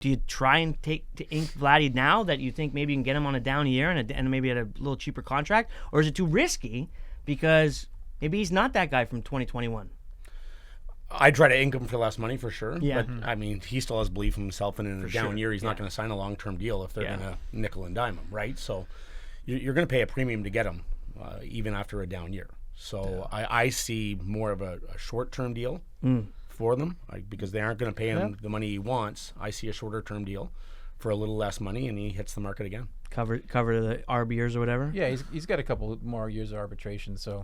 do you try and ink Vladdy now that you think maybe you can get him on a down year and maybe at a little cheaper contract, or is it too risky because maybe he's not that guy from 2021? I'd try to ink him for less money for sure. Yeah. But I mean, he still has belief in himself, and in a down year, he's not going to sign a long-term deal if they're going to nickel and dime him, right? So you're going to pay a premium to get him, even after a down year. So I see more of a short-term deal for them because they aren't going to pay him the money he wants. I see a shorter-term deal for a little less money, and he hits the market again. Cover the ARB years or whatever. Yeah, he's got a couple more years of arbitration. So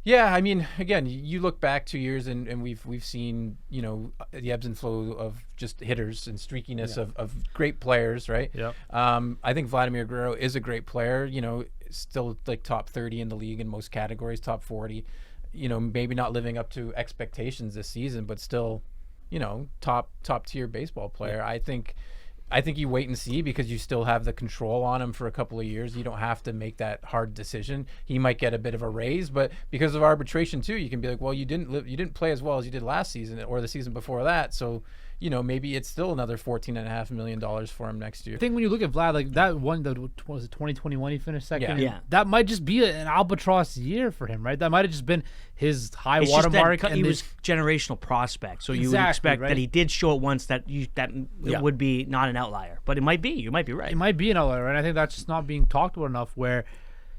yeah, I mean, again, you look back 2 years and we've seen, you know, the ebbs and flow of just hitters and streakiness of great players, right? Yep. I think Vladimir Guerrero is a great player, you know, still like top 30 in the league in most categories, top 40, you know, maybe not living up to expectations this season, but still, you know, top tier baseball player. Yeah. I think you wait and see because you still have the control on him for a couple of years. You don't have to make that hard decision. He might get a bit of a raise, but because of arbitration too, you can be like, well, you didn't play as well as you did last season or the season before that. So, you know, maybe it's still another $14.5 million for him next year. I think when you look at Vlad, like that one, was it 2021 he finished second? Yeah. That might just be an albatross year for him, right? That might have just been his high watermark. He was generational prospect, so you would expect that he did show it once that it would be not an outlier. But it might be. You might be right. It might be an outlier, and I think that's just not being talked about enough where,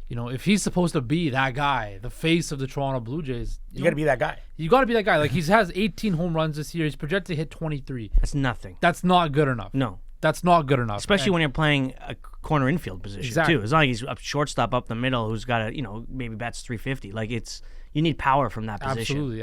you know, if he's supposed to be that guy, the face of the Toronto Blue Jays, you got to be that guy. You got to be that guy. Like, he has 18 home runs this year. He's projected to hit 23. That's nothing. That's not good enough. No. That's not good enough. Especially when you're playing a corner infield position, too. As long as he's a shortstop up the middle who's got maybe bats 350. Like, you need power from that position. Absolutely.